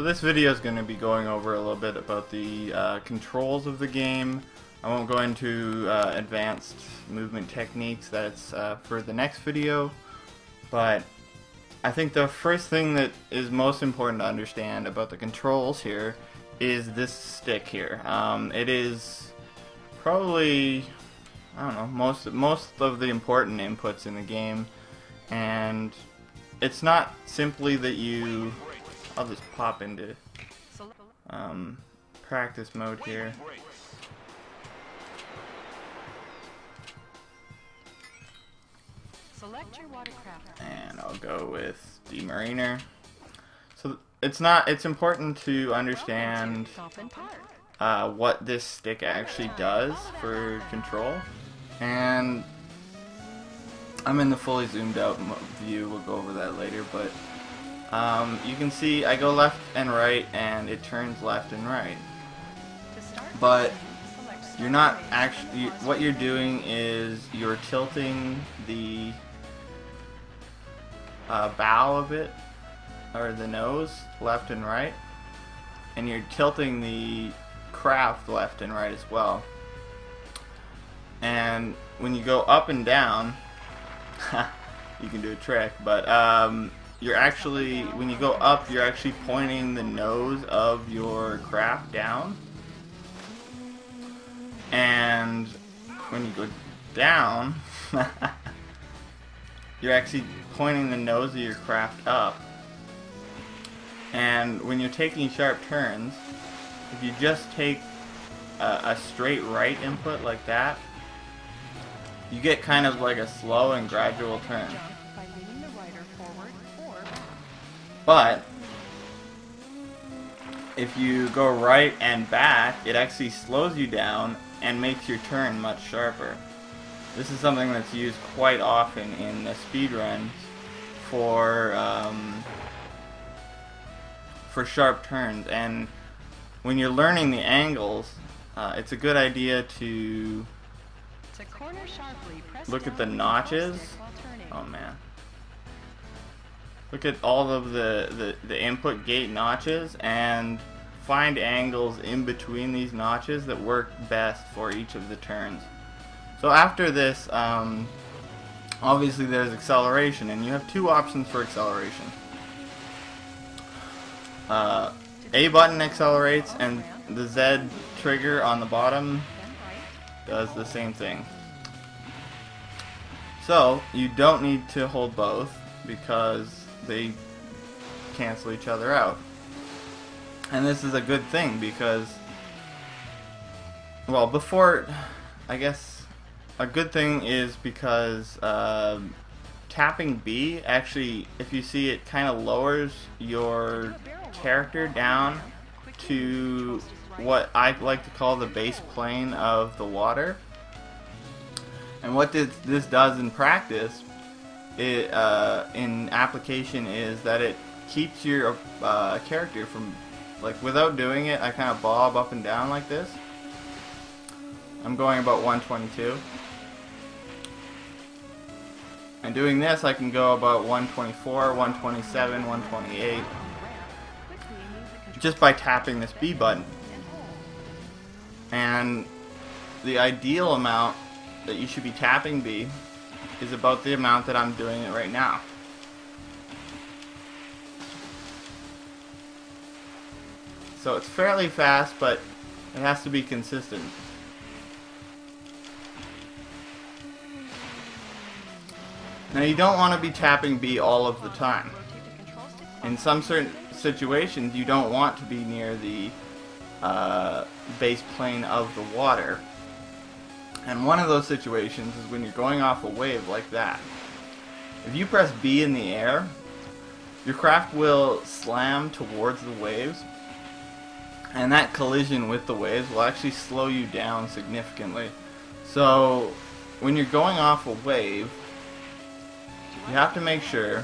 So this video is going to be going over a little bit about the controls of the game. I won't go into advanced movement techniques. That's for the next video. But I think the first thing that is most important to understand about the controls here is this stick here. It is probably, I don't know, most of the important inputs in the game, and it's not simply that you. I'll just pop into practice mode here. And I'll go with Demariner. So it's important to understand what this stick actually does for control. And I'm in the fully zoomed out view, we'll go over that later, but you can see I go left and right and it turns left and right. But you're not actually, what you're doing is you're tilting the bow of it, or the nose, left and right, and you're tilting the craft left and right as well. And when you go up and down, you can do a trick, but you're actually, when you go up, you're actually pointing the nose of your craft down. And when you go down, you're actually pointing the nose of your craft up. And when you're taking sharp turns, if you just take a straight right input like that, you get kind of like a slow and gradual turn. But if you go right and back, it actually slows you down and makes your turn much sharper. This is something that's used quite often in the speedruns for sharp turns. And when you're learning the angles, it's a good idea to look at the notches. Oh man. Look at all of the input gate notches and find angles in between these notches that work best for each of the turns. So after this, obviously there's acceleration, and you have two options for acceleration. A button accelerates, and the Z trigger on the bottom does the same thing. So you don't need to hold both because they cancel each other out. And this is a good thing because, well, before, I guess, a good thing is because tapping B actually, if you see, it kind of lowers your character down to what I like to call the base plane of the water. And what this does in practice, in application, is that it keeps your character from, like, without doing it, I kind of bob up and down like this. I'm going about 122. And doing this, I can go about 124, 127, 128, just by tapping this B button. And the ideal amount that you should be tapping B is about the amount that I'm doing it right now. So it's fairly fast, but it has to be consistent. Now you don't want to be tapping B all of the time. In some certain situations, you don't want to be near the base plane of the water. And one of those situations is when you're going off a wave like that. If you press B in the air, your craft will slam towards the waves, and that collision with the waves will actually slow you down significantly. So when you're going off a wave, you have to make sure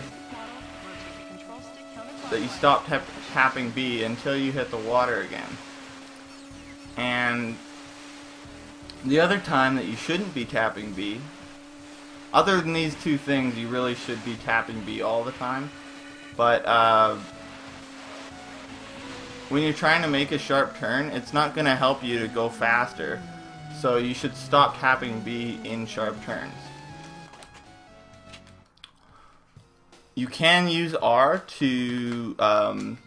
that you stop tapping B until you hit the water again. And the other time that you shouldn't be tapping B, other than these two things, you really should be tapping B all the time. But when you're trying to make a sharp turn, it's not going to help you to go faster. So you should stop tapping B in sharp turns. You can use R to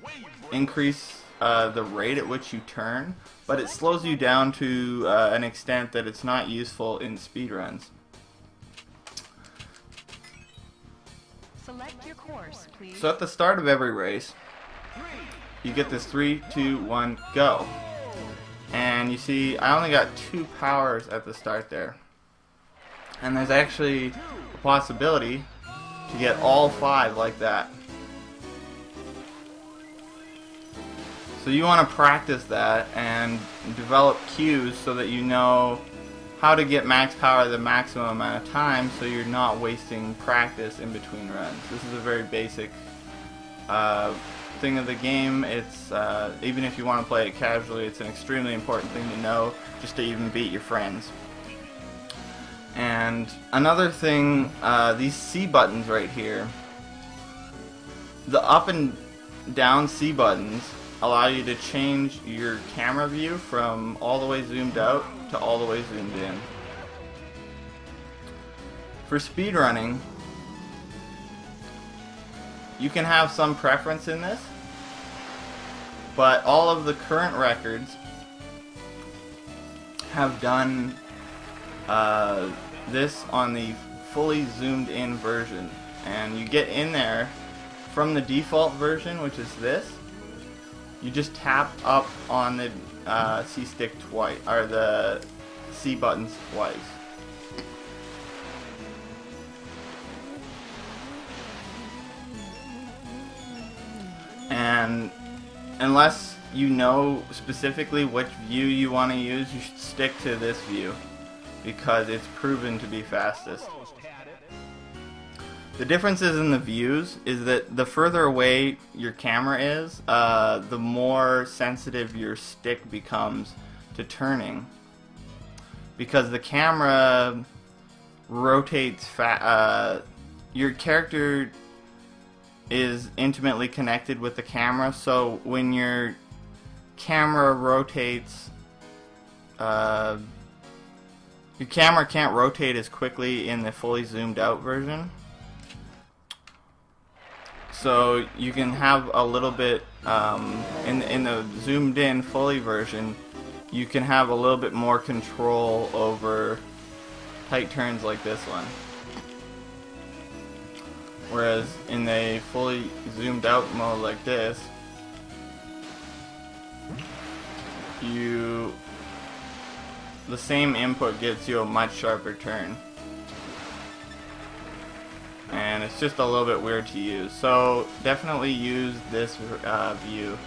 increase the rate at which you turn, but it slows you down to an extent that it's not useful in speedruns. Select your course, please. So at the start of every race, you get this 3, 2, 1, go. And you see, I only got 2 powers at the start there. And there's actually a possibility to get all 5 like that. So you want to practice that and develop cues so that you know how to get max power the maximum amount of time so you're not wasting practice in between runs. This is a very basic thing of the game. It's even if you want to play it casually, it's an extremely important thing to know just to even beat your friends. And another thing, these C buttons right here, the up and down C buttons allow you to change your camera view from all the way zoomed out to all the way zoomed in. For speedrunning, you can have some preference in this, but all of the current records have done this on the fully zoomed in version, and you get in there from the default version, which is this. You just tap up on the C stick twice, or the C buttons twice. And unless you know specifically which view you want to use, you should stick to this view because it's proven to be fastest. The differences in the views is that the further away your camera is, the more sensitive your stick becomes to turning. Because the camera rotates your character is intimately connected with the camera, so when your camera rotates, your camera can't rotate as quickly in the fully zoomed out version. So you can have a little bit, in the zoomed in fully version, you can have a little bit more control over tight turns like this one. Whereas in a fully zoomed out mode like this, the same input gets you a much sharper turn. And it's just a little bit weird to use. So definitely use this view.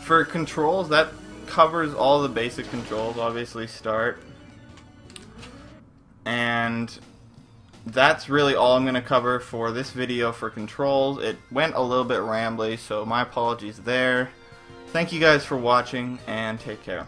For controls, that covers all the basic controls. Obviously start. And that's really all I'm going to cover for this video for controls. It went a little bit rambly, so my apologies there. Thank you guys for watching, and take care.